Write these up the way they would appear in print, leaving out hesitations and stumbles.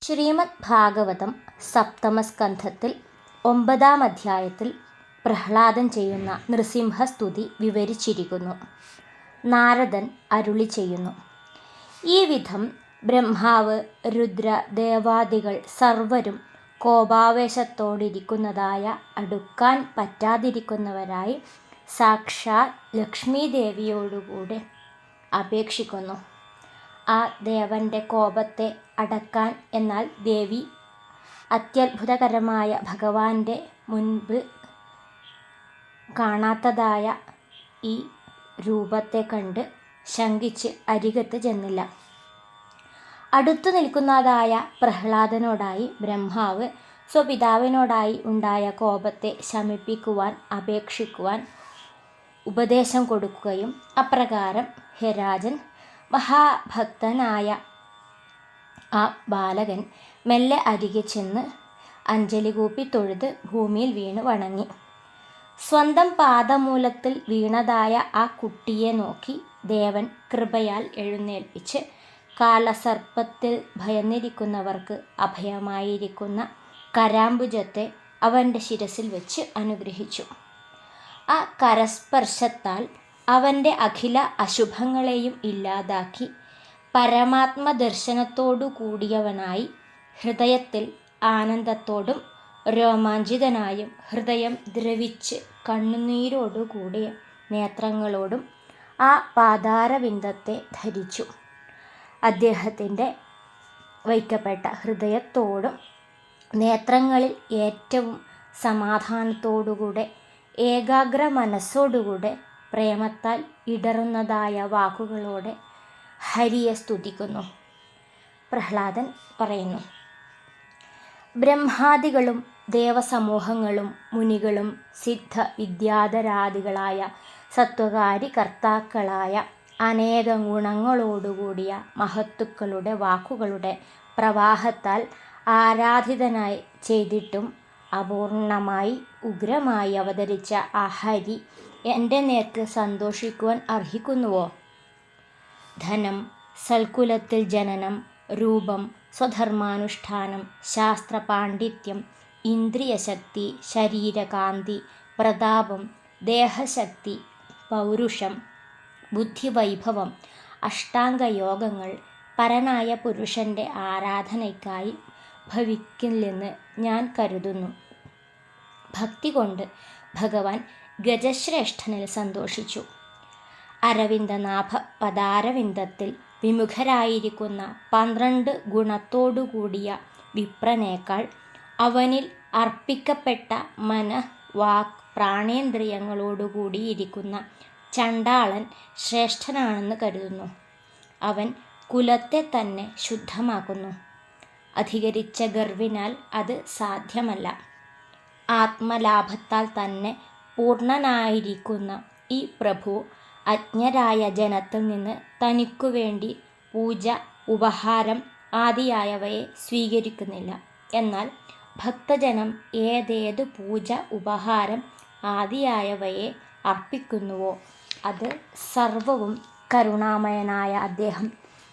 ശ്രീമദ് ഭാഗവതം സപ്തമസ്കന്ധത്തിൽ 9-ാം അധ്യായത്തിൽ പ്രഹ്ലാദൻ ചെയ്യുന്ന നൃസിംഹസ്തുതി വിവരിച്ചിരിക്കുന്നു. നാരദൻ അരുളി ചെയ്യുന്നു: ഈ വിധം ബ്രഹ്മാവ്, രുദ്ര, ദേവാദികൾ സർവരും കോപാവേശത്തോടിരിക്കുന്നതായ അടുക്കാൻ പറ്റാതിരിക്കുന്നവരായി സാക്ഷാൽ ലക്ഷ്മീദേവിയോടുകൂടെ അപേക്ഷിക്കുന്നു. ആ ദേവന്റെ കോപത്തെ അടക്കാൻ, എന്നാൽ ദേവി അത്യത്ഭുതകരമായ ഭഗവാന്റെ മുൻപ് കാണാത്തതായ ഈ രൂപത്തെ കണ്ട് ശങ്കിച്ച് അരികത്ത് ചെന്നില്ല. അടുത്തു നിൽക്കുന്നതായ പ്രഹ്ലാദനോടായി ബ്രഹ്മാവ് സ്വപിതാവിനോടായി ഉണ്ടായ കോപത്തെ ശമിപ്പിക്കുവാൻ അപേക്ഷിക്കുവാൻ ഉപദേശം കൊടുക്കുകയും അപ്രകാരം ഹേ രാജൻ, മഹാഭക്തനായ ആ ബാലകൻ മെല്ലെ അരികെ ചെന്ന് അഞ്ജലി കൂപ്പി തൊഴുത് ഭൂമിയിൽ വീണ് വണങ്ങി. സ്വന്തം പാദമൂലത്തിൽ വീണതായ ആ കുട്ടിയെ നോക്കി ദേവൻ കൃപയാൽ എഴുന്നേൽപ്പിച്ച് കാലസർപ്പത്തിൽ ഭയന്നിരിക്കുന്നവർക്ക് അഭയമായിരിക്കുന്ന കരാംബുജത്തെ അവൻ്റെ ശിരസിൽ വെച്ച് അനുഗ്രഹിച്ചു. ആ കരസ്പർശത്താൽ അവൻ്റെ അഖില അശുഭങ്ങളെയും ഇല്ലാതാക്കി പരമാത്മദർശനത്തോടു കൂടിയവനായി ഹൃദയത്തിൽ ആനന്ദത്തോടും രോമാഞ്ചിതനായും ഹൃദയം ദ്രവിച്ച് കണ്ണുനീരോടുകൂടിയ നേത്രങ്ങളോടും ആ പാതാരവിന്ദത്തെ ധരിച്ചു. അദ്ദേഹത്തിൻ്റെ വയ്ക്കപ്പെട്ട ഹൃദയത്തോടും നേത്രങ്ങളിൽ ഏറ്റവും സമാധാനത്തോടുകൂടെ ഏകാഗ്ര മനസ്സോടുകൂടെ പ്രേമത്താൽ ഇടറുന്നതായ വാക്കുകളോടെ ഹരിയെ സ്തുതിക്കുന്നു. പ്രഹ്ലാദൻ പറയുന്നു: ബ്രഹ്മാദികളും ദേവസമൂഹങ്ങളും മുനികളും സിദ്ധ വിദ്യാധരാദികളായ സത്വകാരി കർത്താക്കളായ അനേകം ഗുണങ്ങളോടുകൂടിയ മഹത്തുക്കളുടെ വാക്കുകളുടെ പ്രവാഹത്താൽ ആരാധിതനായി ചെയ്തിട്ടും അപൂർണമായി ഉഗ്രമായി അവതരിച്ച ആ ഹരി എൻ്റെ നേർക്ക് സന്തോഷിക്കുവാൻ അർഹിക്കുന്നുവോ? ധനം, സൽക്കുലത്തിൽ ജനനം, രൂപം, സ്വധർമാനുഷ്ഠാനം, ശാസ്ത്രപാണ്ഡിത്യം, ഇന്ദ്രിയശക്തി, ശരീരകാന്തി, പ്രതാപം, ദേഹശക്തി, പൗരുഷം, ബുദ്ധിവൈഭവം, അഷ്ടാംഗയോഗങ്ങൾ പരനായ പുരുഷൻ്റെ ആരാധനയ്ക്കായി ഭവിക്കില്ലെന്ന് ഞാൻ കരുതുന്നു. ഭക്തി കൊണ്ട് ഭഗവാൻ ഗജശ്രേഷ്ഠനിൽ സന്തോഷിച്ചു. അരവിന്ദനാഭ പദാരവിന്ദത്തിൽ വിമുഖരായിരിക്കുന്ന 12 ഗുണത്തോടുകൂടിയ വിപ്രനേക്കാൾ അവനിൽ അർപ്പിക്കപ്പെട്ട വാക് പ്രാണേന്ദ്രിയങ്ങളോടുകൂടിയിരിക്കുന്ന ചണ്ടാളൻ ശ്രേഷ്ഠനാണെന്ന് കരുതുന്നു. അവൻ കുലത്തെ തന്നെ ശുദ്ധമാക്കുന്നു. അധികരിച്ച ഗർവിനാൽ അത് സാധ്യമല്ല. ആത്മലാഭത്താൽ തന്നെ പൂർണ്ണനായിരിക്കുന്ന ഈ പ്രഭു അജ്ഞരായ ജനത്തിൽ നിന്ന് തനിക്കുവേണ്ടി പൂജ, ഉപഹാരം ആദിയായവയെ സ്വീകരിക്കുന്നില്ല. എന്നാൽ ഭക്തജനം ഏതേതു പൂജ, ഉപഹാരം ആദിയായവയെ അർപ്പിക്കുന്നുവോ അത് സർവവും കരുണാമയനായ അദ്ദേഹം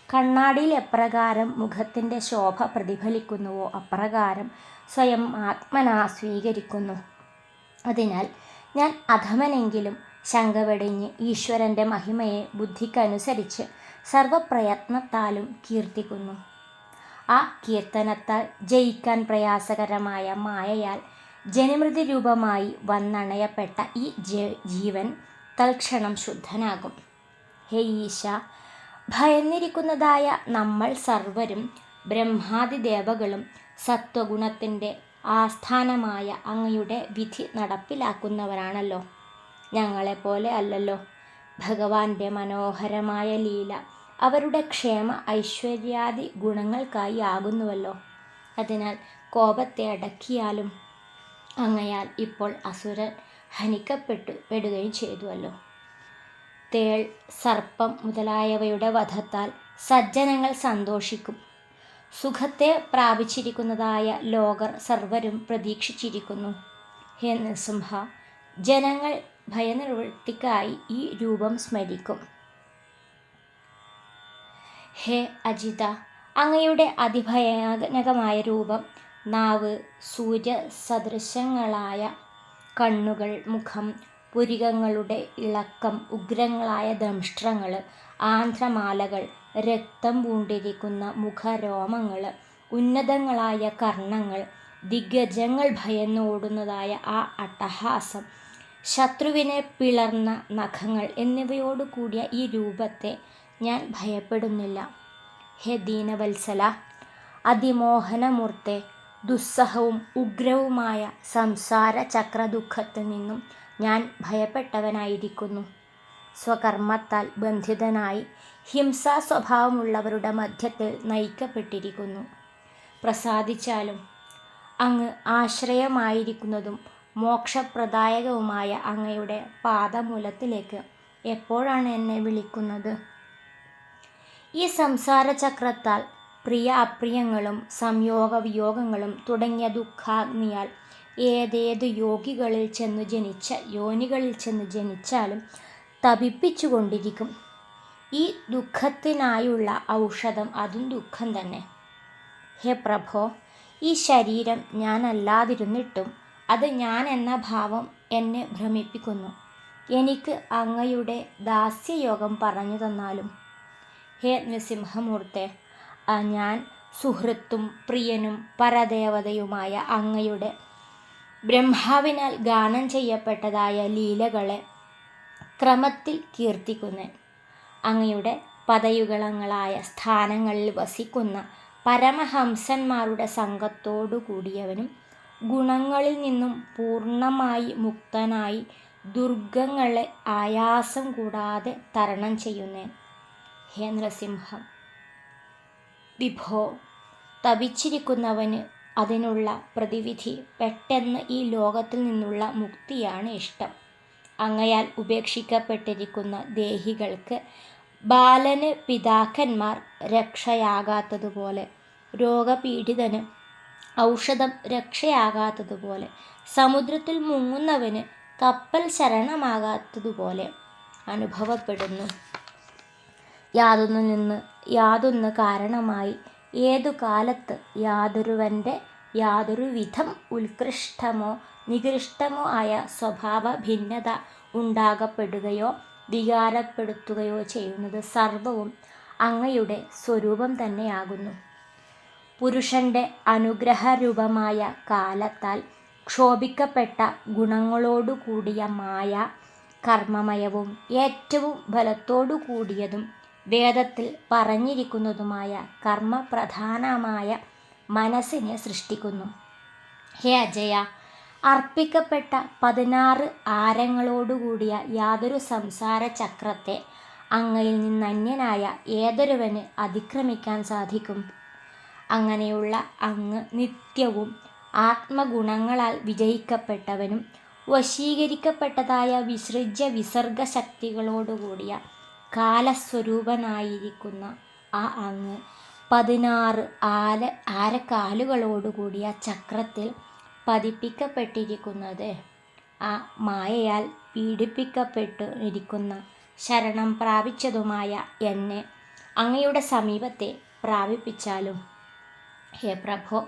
കണ്ണാടിയിൽ എപ്രകാരം മുഖത്തിൻ്റെ ശോഭ പ്രതിഫലിക്കുന്നുവോ അപ്രകാരം സ്വയം ആത്മനാ സ്വീകരിക്കുന്നു. അതിനാൽ ഞാൻ അധമനെങ്കിലും ശങ്ക വെടിഞ്ഞ് ഈശ്വരൻ്റെ മഹിമയെ ബുദ്ധിക്കനുസരിച്ച് സർവപ്രയത്നത്താലും കീർത്തിക്കുന്നു. ആ കീർത്തനത്താൽ ജയിക്കാൻ പ്രയാസകരമായ മായയാൽ ജനിമൃതി രൂപമായി വന്നണയപ്പെട്ട ഈ ജീവൻ തൽക്ഷണം ശുദ്ധനാകും. ഹേ ഈശ, ഭയന്നിരിക്കുന്നതായ നമ്മൾ സർവരും ബ്രഹ്മാദിദേവകളും സത്വഗുണത്തിൻ്റെ ആസ്ഥാനമായ അങ്ങയുടെ വിധി നടപ്പിലാക്കുന്നവരാണല്ലോ. ഞങ്ങളെപ്പോലെ അല്ലല്ലോ. ഭഗവാന്റെ മനോഹരമായ ലീല അവരുടെ ക്ഷേമ ഐശ്വര്യാദി ഗുണങ്ങൾക്കായി ആകുന്നുവല്ലോ. അതിനാൽ കോപത്തെ അടക്കിയാലും അങ്ങയാൽ ഇപ്പോൾ അസുരൻ ഹനിക്കപ്പെടുകയും ചെയ്തുവല്ലോ. തേൾ, സർപ്പം മുതലായവയുടെ വധത്താൽ സജ്ജനങ്ങൾ സന്തോഷിക്കും. സുഖത്തെ പ്രാപിച്ചിരിക്കുന്നതായ ലോകർ സർവരും പ്രതീക്ഷിച്ചിരിക്കുന്നു. ഹേ നൃസിംഹ, ജനങ്ങൾ ഭയനിവൃത്തിക്കായി ഈ രൂപം സ്മരിക്കും. ഹേ അജിത, അങ്ങയുടെ അതിഭയാനകമായ രൂപം, നാവ്, സൂര്യസദൃശങ്ങളായ കണ്ണുകൾ, മുഖം, പുരികങ്ങളുടെ ഇളക്കം, ഉഗ്രങ്ങളായ ദംഷ്ട്രങ്ങൾ, ആന്ധ്രമാലകൾ, രക്തം പൂണ്ടിരിക്കുന്ന മുഖരോമങ്ങൾ, ഉന്നതങ്ങളായ കർണങ്ങൾ, ദിഗ്ഗജങ്ങൾ ഭയന്നോടുന്നതായ ആ അട്ടഹാസം, ശത്രുവിനെ പിളർന്ന നഖങ്ങൾ എന്നിവയോടു കൂടിയ ഈ രൂപത്തെ ഞാൻ ഭയപ്പെടുന്നില്ല. ഹേ ദീനവത്സല, അതിമോഹനമൂർത്തെ, ദുസ്സഹവും ഉഗ്രവുമായ സംസാര ചക്രദുഃഖത്തിൽ നിന്നും ഞാൻ ഭയപ്പെട്ടവനായിരിക്കുന്നു. സ്വകർമ്മത്താൽ ബന്ധിതനായി ഹിംസാ സ്വഭാവമുള്ളവരുടെ മധ്യത്തിൽ നയിക്കപ്പെട്ടിരിക്കുന്നു. പ്രസാദിച്ചാലും അങ്ങ് ആശ്രയമായിരിക്കുന്നതും മോക്ഷപ്രദായകവുമായ അങ്ങയുടെ പാദമൂലത്തിലേക്ക് എപ്പോഴാണ് എന്നെ വിളിക്കുന്നത്? ഈ സംസാരചക്രത്താൽ പ്രിയ അപ്രിയങ്ങളും സംയോഗ വിയോഗങ്ങളും തുടങ്ങിയ ദുഃഖാഗ്നിയാൽ ഏതേത് യോഗികളിൽ യോനികളിൽ ചെന്ന് ജനിച്ചാലും തപിപ്പിച്ചുകൊണ്ടിരിക്കും. ഈ ദുഃഖത്തിനായുള്ള ഔഷധം അതും ദുഃഖം തന്നെ. ഹേ പ്രഭോ, ഈ ശരീരം ഞാനല്ലാതിരുന്നിട്ടും അത് ഞാൻ എന്ന ഭാവം എന്നെ ഭ്രമിപ്പിക്കുന്നു. എനിക്ക് അങ്ങയുടെ ദാസ്യയോഗം പറഞ്ഞു തന്നാലും. ഹേ നൃസിംഹമൂർത്തെ, ഞാൻ സുഹൃത്തും പ്രിയനും പരദേവതയുമായ അങ്ങയുടെ ബ്രഹ്മാവിനാൽ ഗാനം ചെയ്യപ്പെട്ടതായ ലീലകളെ ക്രമത്തിൽ കീർത്തിക്കുന്നേൻ. അങ്ങയുടെ പദയുഗളങ്ങളായ സ്ഥാനങ്ങളിൽ വസിക്കുന്ന പരമഹംസന്മാരുടെ സംഘത്തോടു കൂടിയവനും ഗുണങ്ങളിൽ നിന്നും പൂർണ്ണമായി മുക്തനായി ദുർഗങ്ങളെ ആയാസം കൂടാതെ തരണം ചെയ്യുന്നേൻ. ഹേ നൃസിംഹം വിഭോ, തപിച്ചിരിക്കുന്നവന് അതിനുള്ള പ്രതിവിധി പെട്ടെന്ന് ഈ ലോകത്തിൽ നിന്നുള്ള മുക്തിയാണ് ഇഷ്ടം. അങ്ങയാൽ ഉപേക്ഷിക്കപ്പെട്ടിരിക്കുന്ന ദേഹികൾക്ക് ബാലന് പിതാക്കന്മാർ രക്ഷയാകാത്തതുപോലെ, രോഗപീഡിതന് ഔഷധം രക്ഷയാകാത്തതുപോലെ, സമുദ്രത്തിൽ മുങ്ങുന്നവന് കപ്പൽ ശരണമാകാത്തതുപോലെ അനുഭവപ്പെടുന്നു. യാതൊന്നിൽ നിന്ന് യാതൊന്ന് കാരണമായി ഏതു കാലത്ത് യാതൊരുവൻ്റെ യാതൊരുവിധം ഉത്കൃഷ്ടമോ നികൃഷ്ടമോ ആയ സ്വഭാവ ഭിന്നത ഉണ്ടാകപ്പെടുകയോ വികാരപ്പെടുത്തുകയോ ചെയ്യുന്നത് സർവവും അങ്ങയുടെ സ്വരൂപം തന്നെയാകുന്നു. പുരുഷൻ്റെ അനുഗ്രഹരൂപമായ കാലത്താൽ ക്ഷോഭിക്കപ്പെട്ട ഗുണങ്ങളോടു കൂടിയ മായ, കർമ്മമയവും ഏറ്റവും ബലത്തോടു കൂടിയതും വേദത്തിൽ പറഞ്ഞിരിക്കുന്നതുമായ കർമ്മപ്രധാനമായ മനസ്സിനെ സൃഷ്ടിക്കുന്നു. ഹേ അജയ, അർപ്പിക്കപ്പെട്ട 16 ആരങ്ങളോടുകൂടിയ യാതൊരു സംസാര ചക്രത്തെ അങ്ങയിൽ നിന്നന്യനായ ഏതൊരുവന് അതിക്രമിക്കാൻ സാധിക്കും? അങ്ങനെയുള്ള അങ്ങ് നിത്യവും ആത്മഗുണങ്ങളാൽ വിജയിക്കപ്പെട്ടവനും വശീകരിക്കപ്പെട്ടതായ വിസൃജ്യ വിസർഗ ശക്തികളോടുകൂടിയ കാലസ്വരൂപനായിരിക്കുന്ന ആ അങ്ങ് 16 ആരക്കാലുകളോടുകൂടിയ ചക്രത്തിൽ പതിപ്പിക്കപ്പെട്ടിരിക്കുന്നത് ആ മായയാൽ പീഡിപ്പിക്കപ്പെട്ടു ഇരിക്കുന്ന ശരണം പ്രാപിച്ചതുമായ എന്നെ അങ്ങയുടെ സമീപത്തെ പ്രാപിപ്പിച്ചാലും. ഹേ പ്രഭോ,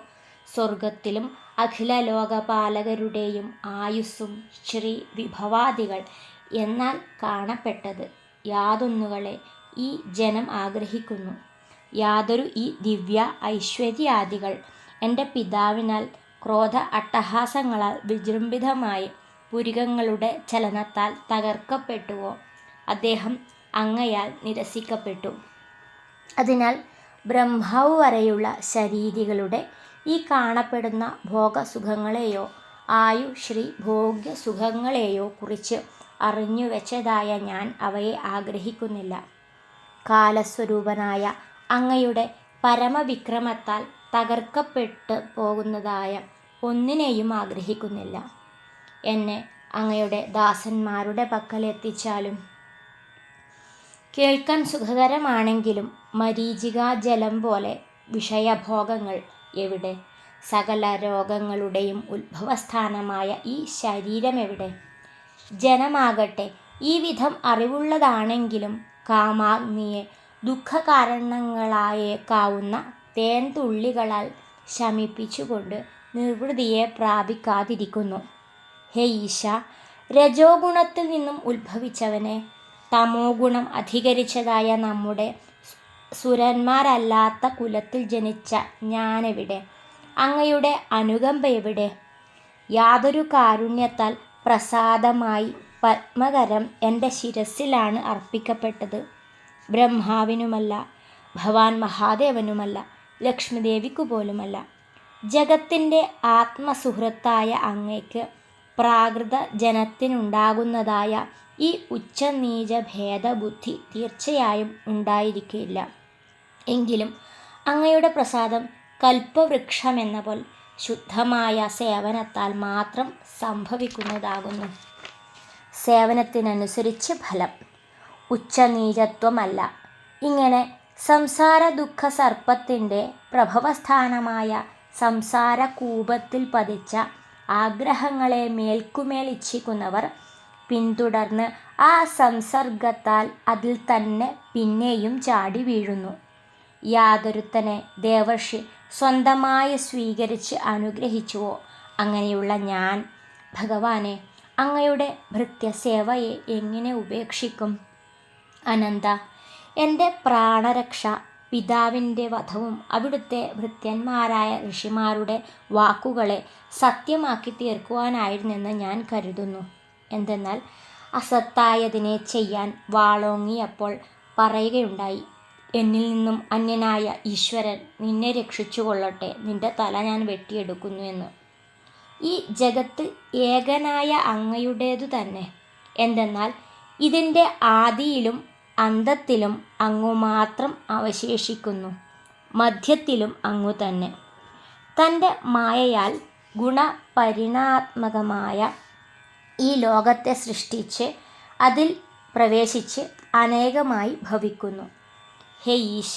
സ്വർഗത്തിലും അഖില ലോകപാലകരുടെയും ആയുസ്സും ശ്രീ വിഭവാദികൾ എന്നാൽ കാണപ്പെട്ടത് യാതൊന്നുകളെ ഈ ജനം ആഗ്രഹിക്കുന്നു. യാതൊരു ഈ ദിവ്യ ഐശ്വര്യാദികൾ എൻ്റെ പിതാവിനാൽ ക്രോധ അട്ടഹാസങ്ങളാൽ വിജൃംഭിതമായി പുരികങ്ങളുടെ ചലനത്താൽ തകർക്കപ്പെട്ടുവോ അദ്ദേഹം അങ്ങയാൽ നിരസിക്കപ്പെട്ടു. അതിനാൽ ബ്രഹ്മാവ് വരെയുള്ള ശരീരികളുടെ ഈ കാണപ്പെടുന്ന ഭോഗസുഖങ്ങളെയോ ശ്രീ ഭോഗ്യസുഖങ്ങളെയോ കുറിച്ച് അറിഞ്ഞു വെച്ചതായ ഞാൻ അവയെ ആഗ്രഹിക്കുന്നില്ല. കാലസ്വരൂപനായ അങ്ങയുടെ പരമവിക്രമത്താൽ തകർക്കപ്പെട്ടു പോകുന്നതായ ഒന്നിനെയും ആഗ്രഹിക്കുന്നില്ല. എന്നെ അങ്ങയുടെ ദാസന്മാരുടെ പക്കൽ എത്തിച്ചാലും. കേൾക്കാൻ സുഖകരമാണെങ്കിലും മരീചികാജലം പോലെ വിഷയഭോഗങ്ങൾ എവിടെ? സകല രോഗങ്ങളുടെയും ഉത്ഭവസ്ഥാനമായ ഈ ശരീരം എവിടെ? ജനമാകട്ടെ ഈ വിധം അറിവുള്ളതാണെങ്കിലും കാമാഗ്നിയെ ദുഃഖകാരണങ്ങളായേക്കാവുന്ന തേൻതുള്ളികളാൽ ശമിപ്പിച്ചുകൊണ്ട് നിർവൃതിയെ പ്രാപിക്കാതിരിക്കുന്നു. ഹേ ഈശ, രജോ ഗുണത്തിൽ നിന്നും ഉത്ഭവിച്ചവനെ, തമോ ഗുണം അധികരിച്ചതായ നമ്മുടെ സുരന്മാരല്ലാത്ത കുലത്തിൽ ജനിച്ച ഞാനെവിടെ? അങ്ങയുടെ അനുകമ്പ എവിടെ? യാതൊരു കാരുണ്യത്താൽ പ്രസാദമായി പത്മകരം എൻ്റെ ശിരസിലാണ് അർപ്പിക്കപ്പെട്ടത്. ബ്രഹ്മാവിനുമല്ല, ഭഗവാൻ മഹാദേവനുമല്ല, ലക്ഷ്മിദേവിക്കു പോലുമല്ല. ജഗത്തിൻ്റെ ആത്മസുഹൃത്തായ അങ്ങയ്ക്ക് പ്രാകൃത ജനത്തിനുണ്ടാകുന്നതായ ഈ ഉച്ചനീച ഭേദബുദ്ധി തീർച്ചയായും ഉണ്ടായിരിക്കില്ല. എങ്കിലും അങ്ങയുടെ പ്രസാദം കൽപ്പവൃക്ഷമെന്ന പോൽ ശുദ്ധമായ സേവനത്താൽ മാത്രം സംഭവിക്കുന്നതാകുന്നു. സേവനത്തിനനുസരിച്ച് ഫലം, ഉച്ചനീചത്വമല്ല. ഇങ്ങനെ സംസാര ദുഃഖ സർപ്പത്തിൻ്റെ പ്രഭവസ്ഥാനമായ സംസാരകൂപത്തിൽ പതിച്ച ആഗ്രഹങ്ങളെ മേൽക്കുമേൽ ഇച്ഛിക്കുന്നവർ പിന്തുടർന്ന് ആ സംസർഗത്താൽ അതിൽ തന്നെ പിന്നെയും ചാടി വീഴുന്നു. യാതൊരുത്തനെ ദേവർഷി സ്വന്തമായി സ്വീകരിച്ച് അനുഗ്രഹിച്ചുവോ അങ്ങനെയുള്ള ഞാൻ, ഭഗവാനെ, അങ്ങയുടെ ഭൃത്യസേവയെ എങ്ങനെ ഉപേക്ഷിക്കും? അനന്ത, എൻ്റെ പ്രാണരക്ഷ, പിതാവിൻ്റെ വധവും അവിടുത്തെ ഭൃത്യന്മാരായ ഋഷിമാരുടെ വാക്കുകളെ സത്യമാക്കി തീർക്കുവാനായിരുന്നെന്ന് ഞാൻ കരുതുന്നു. എന്തെന്നാൽ അസത്തായതിനെ ചെയ്യാൻ വാളോങ്ങിയപ്പോൾ പറയുകയുണ്ടായി, എന്നിൽ നിന്നും അന്യനായ ഈശ്വരൻ നിന്നെ രക്ഷിച്ചുകൊള്ളട്ടെ, നിന്റെ തല ഞാൻ വെട്ടിയെടുക്കുന്നു എന്ന്. ഈ ജഗത്ത് ഏകനായ അങ്ങയുടേതു തന്നെ. എന്തെന്നാൽ ഇതിൻ്റെ ആദിയിലും അന്തത്തിലും അങ്ങു മാത്രം അവശേഷിക്കുന്നു, മധ്യത്തിലും അങ്ങു തന്നെ. തൻ്റെ മായയാൽ ഗുണപരിണാത്മകമായ ഈ ലോകത്തെ സൃഷ്ടിച്ച് അതിൽ പ്രവേശിച്ച് അനേകമായി ഭവിക്കുന്നു. ഹേ ഈശ,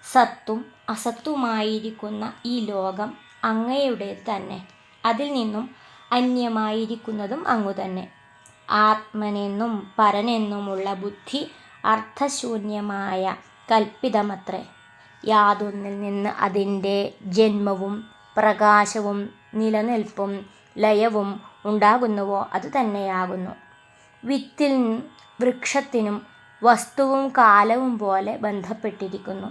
സത്തും അസത്തുമായിരിക്കുന്ന ഈ ലോകം അങ്ങയുടെ തന്നെ. അതിൽ നിന്നും അന്യമായിരിക്കുന്നതും അങ്ങു തന്നെ. ആത്മനെന്നും പരനെന്നുമുള്ള ബുദ്ധി അർത്ഥശൂന്യമായ കൽപ്പിതമത്രേ. യാതൊന്നിൽ നിന്ന് അതിൻ്റെ ജന്മവും പ്രകാശവും നിലനിൽപ്പും ലയവും ഉണ്ടാകുന്നുവോ അത് തന്നെയാകുന്നു. വിത്തിനും വൃക്ഷത്തിനും വസ്തുവും കാലവും പോലെ ബന്ധപ്പെട്ടിരിക്കുന്നു.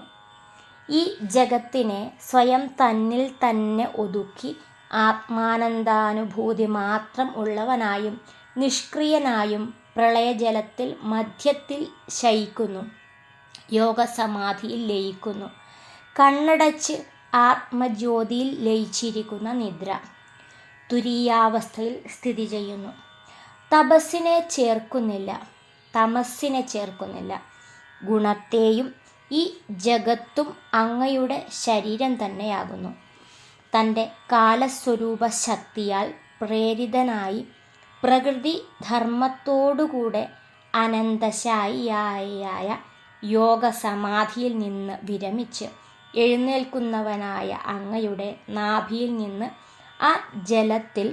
ഈ ജഗത്തിനെ സ്വയം തന്നിൽ തന്നെ ഒതുക്കി ആത്മാനന്ദാനുഭൂതി മാത്രം ഉള്ളവനായും നിഷ്ക്രിയനായും പ്രളയജലത്തിൽ മധ്യത്തിൽ ശയിക്കുന്നു, യോഗസമാധിയിൽ ലയിക്കുന്നു. കണ്ണടച്ച് ആത്മജ്യോതിയിൽ ലയിച്ചിരിക്കുന്ന നിദ്ര തുരീയാവസ്ഥയിൽ സ്ഥിതി ചെയ്യുന്നു. തപസ്സിനെ ചേർക്കുന്നില്ല, തമസ്സിനെ ചേർക്കുന്നില്ല. ഗുണത്തെയും ഈ ജഗത്തും അങ്ങയുടെ ശരീരം തന്നെയാകുന്നു. തൻ്റെ കാലസ്വരൂപ ശക്തിയാൽ പ്രേരിതനായി പ്രകൃതി ധർമ്മത്തോടുകൂടെ അനന്തശായിയായ യോഗസമാധിയിൽ നിന്ന് വിരമിച്ച് എഴുന്നേൽക്കുന്നവനായ അങ്ങയുടെ നാഭിയിൽ നിന്ന് ആ ജലത്തിൽ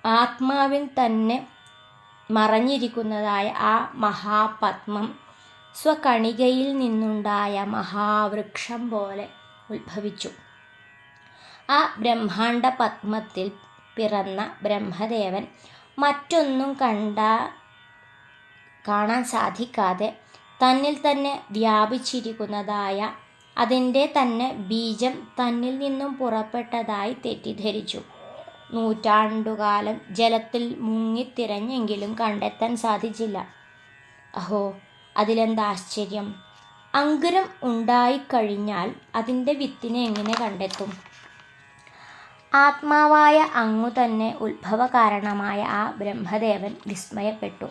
ആത്മാവിൽ തന്നെ മറഞ്ഞിരിക്കുന്നതായ ആ മഹാപത്മം സ്വകണികയിൽ നിന്നുണ്ടായ മഹാവൃക്ഷം പോലെ ഉത്ഭവിച്ചു. ആ ബ്രഹ്മാണ്ഡ പത്മത്തിൽ പിറന്ന ബ്രഹ്മദേവൻ മറ്റൊന്നും കാണാൻ സാധിക്കാതെ തന്നിൽ തന്നെ വ്യാപിച്ചിരിക്കുന്നതായ അതിൻ്റെ തന്നെ ബീജം തന്നിൽ നിന്നും പുറപ്പെട്ടതായി തെറ്റിദ്ധരിച്ചു. നൂറ്റാണ്ടുകാലം ജലത്തിൽ മുങ്ങിത്തിരഞ്ഞെങ്കിലും കണ്ടെത്താൻ സാധിച്ചില്ല. അഹോ, അതിലെന്താശ്ചര്യം! അങ്കുരം ഉണ്ടായിക്കഴിഞ്ഞാൽ അതിൻ്റെ വിത്തിനെ എങ്ങനെ കണ്ടെത്തും? ആത്മാവായ അങ്ങു തന്നെ ഉത്ഭവകാരണമായ ആ ബ്രഹ്മദേവൻ വിസ്മയപ്പെട്ടു.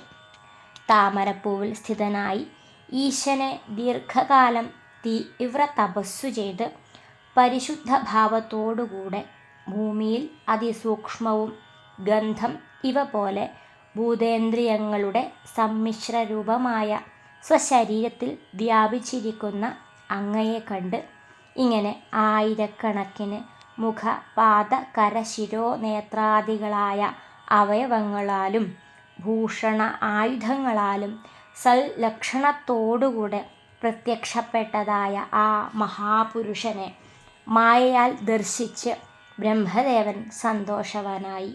താമരപ്പൂവിൽ സ്ഥിതനായി ഈശനെ ദീർഘകാലം തീവ്ര തപസ്സു ചെയ്ത് പരിശുദ്ധ ഭാവത്തോടുകൂടെ ഭൂമിയിൽ അതിസൂക്ഷ്മവും ഗന്ധം ഇവ പോലെ ഭൂതേന്ദ്രിയങ്ങളുടെ സമ്മിശ്ര രൂപമായ സ്വശരീരത്തിൽ വ്യാപിച്ചിരിക്കുന്ന അങ്ങയെ കണ്ട് ഇങ്ങനെ ആയിരക്കണക്കിന് മുഖ പാദ കര ശിരോ നേത്രാദികളായ അവയവങ്ങളാലും ഭൂഷണ ആയുധങ്ങളാലും സൽലക്ഷണത്തോടുകൂടെ പ്രത്യക്ഷപ്പെട്ടതായ ആ മഹാപുരുഷനെ മായയാൽ ദർശിച്ച് ബ്രഹ്മദേവൻ സന്തോഷവാനായി.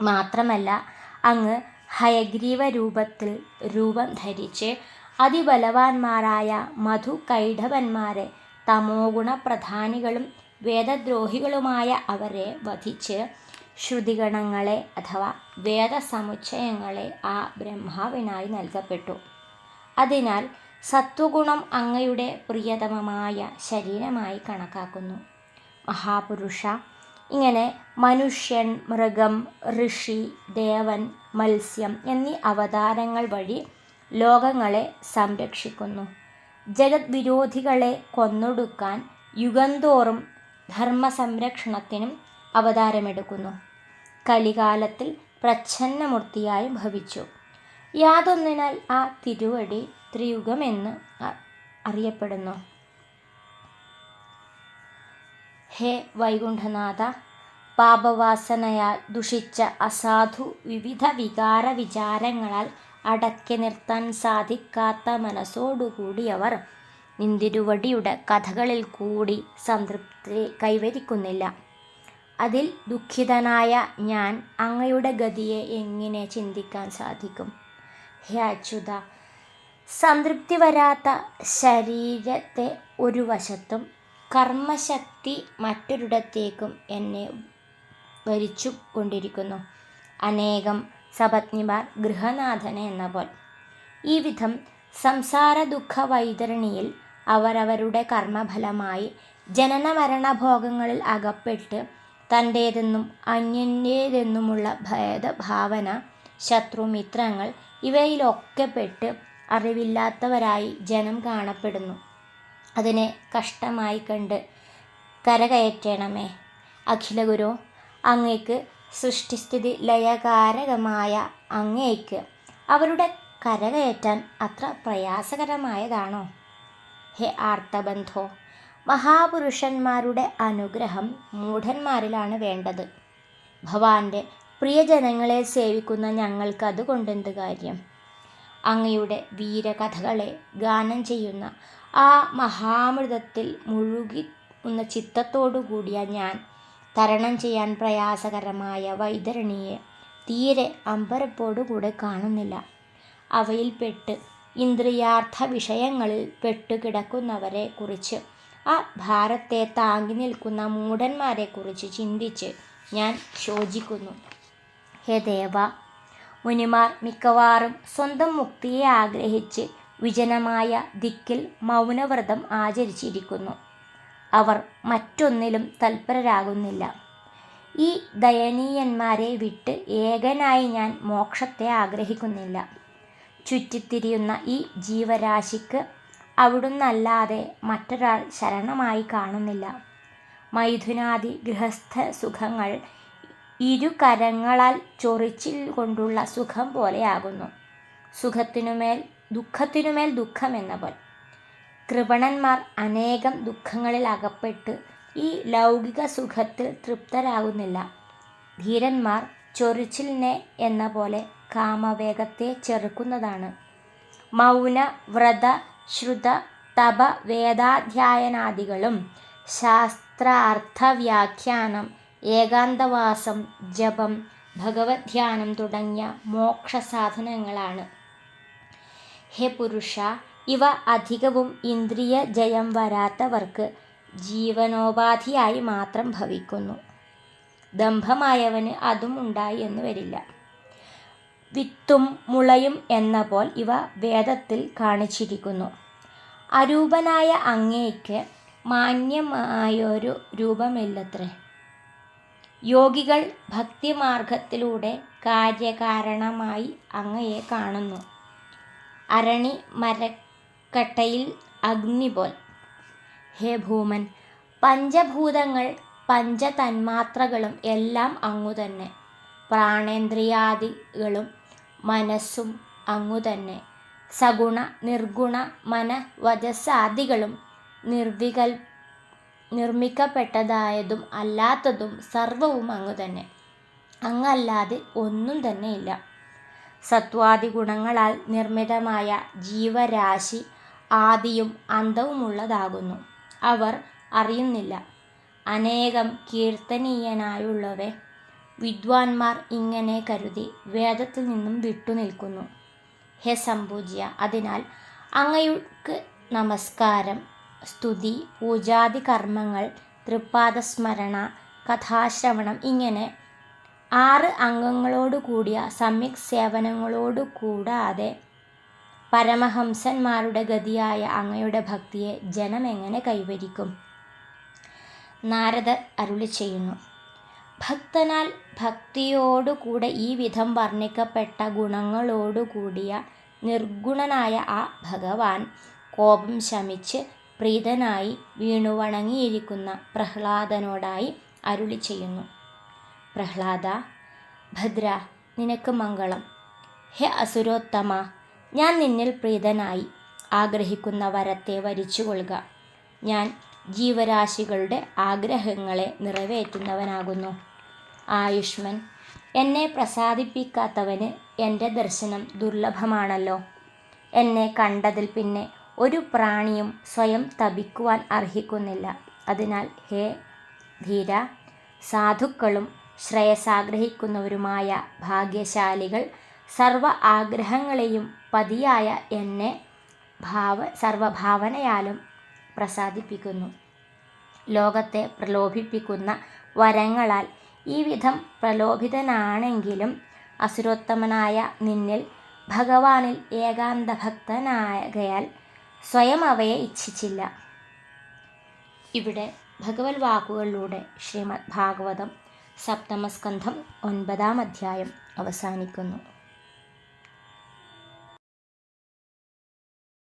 മാത്രമല്ല, അങ്ങ് ഹയഗ്രീവ രൂപത്തിൽ രൂപം ധരിച്ച് അതിബലവാന്മാരായ മധുകൈടഭന്മാരെ, തമോഗുണ പ്രധാനികളും വേദദ്രോഹികളുമായ അവരെ വധിച്ച് ശ്രുതിഗണങ്ങളെ അഥവാ വേദസമുച്ചയങ്ങളെ ആ ബ്രഹ്മാവിനായി നൽകപ്പെട്ടു. അതിനാൽ സത്വഗുണം അങ്ങയുടെ പ്രിയതമമായ ശരീരമായി കണക്കാക്കുന്നു. മഹാപുരുഷ, ഇങ്ങനെ മനുഷ്യൻ, മൃഗം, ഋഷി, ദേവൻ, മത്സ്യം എന്നീ അവതാരങ്ങൾ വഴി ലോകങ്ങളെ സംരക്ഷിക്കുന്നു. ജഗത് വിരോധികളെ കൊന്നൊടുക്കാൻ യുഗംതോറും ധർമ്മസംരക്ഷണത്തിനും അവതാരമെടുക്കുന്നു. കലികാലത്തിൽ പ്രച്ഛന്നമൂർത്തിയായും ഭവിച്ചു. യാതൊന്നിനാൽ ആ തിരുവടി ത്രിയുഗമെന്ന് അറിയപ്പെടുന്നു. ഹേ വൈകുണ്ഠനാഥ, പാപവാസനയാൽ ദുഷിച്ച അസാധു വിവിധ വികാര വിചാരങ്ങളാൽ അടക്കി നിർത്താൻ സാധിക്കാത്ത മനസ്സോടുകൂടിയവർ നിന്തിരുവടിയുടെ കഥകളിൽ കൂടി സംതൃപ്തി കൈവരിക്കുന്നില്ല. അതിൽ ദുഃഖിതനായ ഞാൻ അങ്ങയുടെ ഗതിയെ എങ്ങനെ ചിന്തിക്കാൻ സാധിക്കും? ഹേ അച്യുത, സംതൃപ്തി വരാത്ത ശരീരത്തെ ഒരു വശത്തും കർമ്മശക്തി മറ്റൊരിടത്തേക്കും എന്നെ ഭരിച്ചു കൊണ്ടിരിക്കുന്നു. അനേകം സപത്നിമാർ ഗൃഹനാഥനെ എന്ന പോൽ. ഈ വിധം സംസാര ദുഃഖ വൈതരണിയിൽ അവരവരുടെ കർമ്മഫലമായി ജനന മരണഭോഗങ്ങളിൽ അകപ്പെട്ട് തൻ്റേതെന്നും അന്യൻ്റേതെന്നുമുള്ള ഭേദഭാവന, ശത്രുമിത്രങ്ങൾ ഇവയിലൊക്കെ പെട്ട് അറിവില്ലാത്തവരായി ജനം കാണപ്പെടുന്നു. അതിനെ കഷ്ടമായി കണ്ട് കരകയറ്റണമേ. അഖിലഗുരു, അങ്ങേക്ക് സൃഷ്ടിസ്ഥിതി ലയകാരകമായ അങ്ങേക്ക് അവരുടെ കരകയറ്റാൻ അത്ര പ്രയാസകരമായതാണോ? ഹേ ആർത്തബന്ധോ, മഹാപുരുഷന്മാരുടെ അനുഗ്രഹം മൂഢന്മാരിലാണ് വേണ്ടത്. ഭവാന്റെ പ്രിയജനങ്ങളെ സേവിക്കുന്ന ഞങ്ങൾക്ക് അതുകൊണ്ടെന്ത് കാര്യം? അങ്ങയുടെ വീരകഥകളെ ഗാനം ചെയ്യുന്ന ആ മഹാമൃതത്തിൽ മുഴുകി ചിത്തത്തോടു കൂടിയ ഞാൻ തരണം ചെയ്യാൻ പ്രയാസകരമായ വൈതരണിയെ തീരെ അമ്പരപ്പോടുകൂടെ കാണുന്നില്ല. അവയിൽപ്പെട്ട് ഇന്ദ്രിയാർത്ഥ വിഷയങ്ങളിൽ പെട്ടുകിടക്കുന്നവരെ കുറിച്ച്, ആ ഭാരത്തെ താങ്ങി നിൽക്കുന്ന മൂഢന്മാരെക്കുറിച്ച് ചിന്തിച്ച് ഞാൻ ശോചിക്കുന്നു. ഹേ ദേവ, മുനിമാർ മിക്കവാറും സ്വന്തം മുക്തിയെ ആഗ്രഹിച്ച് വിജനമായ ദിക്കിൽ മൗനവ്രതം ആചരിച്ചിരിക്കുന്നു. അവർ മറ്റൊന്നിലും തൽപരരാകുന്നില്ല. ഈ ദയനീയന്മാരെ വിട്ട് ഏകനായി ഞാൻ മോക്ഷത്തെ ആഗ്രഹിക്കുന്നില്ല. ചുറ്റിത്തിരിയുന്ന ഈ ജീവരാശിക്ക് അവിടുന്നല്ലാതെ മറ്റൊരാൾ ശരണമായി കാണുന്നില്ല. മൈഥുനാദി ഗൃഹസ്ഥ സുഖങ്ങൾ ഇരു കരങ്ങളാൽ ചൊറിച്ചിൽ കൊണ്ടുള്ള സുഖം പോലെയാകുന്നു. സുഖത്തിനുമേൽ ദുഃഖത്തിനുമേൽ ദുഃഖമെന്ന പോൽ കൃപണന്മാർ അനേകം ദുഃഖങ്ങളിൽ അകപ്പെട്ട് ഈ ലൗകിക സുഖത്തിൽ തൃപ്തരാകുന്നില്ല. ധീരന്മാർ ചൊറിച്ചിലിനെ എന്ന പോലെ കാമവേഗത്തെ ചെറുക്കുന്നതാണ്. മൗന, വ്രത, ശ്രുത, തപ, വേദാധ്യയനാദികളും ശാസ്ത്രാർത്ഥ വ്യാഖ്യാനം, ഏകാന്തവാസം, ജപം, ഭഗവദ്ധ്യാനം തുടങ്ങിയ മോക്ഷസാധനങ്ങളാണ്. ഹേ പുരുഷ, ഇവ അധികവും ഇന്ദ്രിയ ജയം വരാത്തവർക്ക് ജീവനോപാധിയായി മാത്രം ഭവിക്കുന്നു. ദംഭമായവന് അതും ഉണ്ടായി എന്ന് വരില്ല. വിത്തും മുളയും എന്ന പോൽ ഇവ വേദത്തിൽ കാണിച്ചിരിക്കുന്നു. അരൂപനായ അങ്ങേക്ക് മാന്യമായൊരു രൂപമില്ലത്രേ. യോഗികൾ ഭക്തിമാർഗത്തിലൂടെ കാര്യകാരണമായി അങ്ങയെ കാണുന്നു. അരണി മരക്കട്ടയിൽ അഗ്നി പോൽ. ഹേ ഭൂമൻ, പഞ്ചഭൂതങ്ങൾ പഞ്ചതന്മാത്രകളും എല്ലാം അങ്ങുതന്നെ. പ്രാണേന്ദ്രിയാദികളും മനസ്സും അങ്ങുതന്നെ. സഗുണ നിർഗുണ മന വചസ്സാദികളും നിർമ്മിക്കപ്പെട്ടതായതും അല്ലാത്തതും സർവവും അങ്ങുതന്നെ. അങ്ങല്ലാതെ ഒന്നും തന്നെയില്ല. സത്വാദി ഗുണങ്ങളാൽ നിർമ്മിതമായ ജീവരാശി ആദിയും അന്തവുമുള്ളതാകുന്നു. അവർ അറിയുന്നില്ല. അനേകം കീർത്തനീയനായുള്ളവേ, വിദ്വാൻമാർ ഇങ്ങനെ കരുതി വേദത്തിൽ നിന്നും വിട്ടുനിൽക്കുന്നു. ഹേ സംപൂജ്യ, അതിനാൽ അങ്ങയ്ക്ക് നമസ്കാരം, സ്തുതി, പൂജാദി കർമ്മങ്ങൾ, തൃപ്പാദസ്മരണ, കഥാശ്രവണം ഇങ്ങനെ 6 അംഗങ്ങളോടുകൂടിയ സമ്യക് സേവനങ്ങളോടു കൂടാതെ പരമഹംസന്മാരുടെ ഗതിയായ അങ്ങയുടെ ഭക്തിയെ ജനം എങ്ങനെ കൈവരിക്കും? നാരദർ അരുളി ചെയ്യുന്നു. ഭക്തനാൽ ഭക്തിയോടുകൂടെ ഈ വിധം വർണ്ണിക്കപ്പെട്ട ഗുണങ്ങളോടുകൂടിയ നിർഗുണനായ ആ ഭഗവാൻ കോപം ശമിച്ച് പ്രീതനായി വീണുവണങ്ങിയിരിക്കുന്ന പ്രഹ്ലാദനോടായി അരുളി ചെയ്യുന്നു. പ്രഹ്ലാദ, ഭദ്ര, നിനക്ക് മംഗളം. ഹേ അസുരോത്തമ, ഞാൻ നിന്നിൽ പ്രീതനായി ആഗ്രഹിക്കുന്ന വരത്തെ വരിച്ചുകൊള്ളുക. ഞാൻ ജീവരാശികളുടെ ആഗ്രഹങ്ങളെ നിറവേറ്റുന്നവനാകുന്നു. ആയുഷ്മൻ, എന്നെ പ്രസാദിപ്പിക്കാത്തവന് എൻ്റെ ദർശനം ദുർലഭമാണല്ലോ. എന്നെ കണ്ടതിൽ പിന്നെ ഒരു പ്രാണിയും സ്വയം തപിക്കുവാൻ അർഹിക്കുന്നില്ല. അതിനാൽ ഹേ ധീര, സാധുക്കളും ശ്രേയസ്സാഗ്രഹിക്കുന്നവരുമായ ഭാഗ്യശാലികൾ സർവ ആഗ്രഹങ്ങളെയും പതിയായ എന്നെ സർവഭാവനയാലും പ്രസാദിപ്പിക്കുന്നു. ലോകത്തെ പ്രലോഭിപ്പിക്കുന്ന വരങ്ങളാൽ ഈ വിധം പ്രലോഭിതനാണെങ്കിലും അസുരോത്തമനായ നിന്നിൽ ഭഗവാനിൽ ഏകാന്തഭക്തനാകയാൽ സ്വയം അവയെ ഇച്ഛിച്ചില്ല. ഇവിടെ ഭഗവത് വാക്കുകളിലൂടെ ശ്രീമദ് ഭാഗവതം 7ാം സ്കന്ധം 9ാം അധ്യായം അവസാനിക്കുന്നു.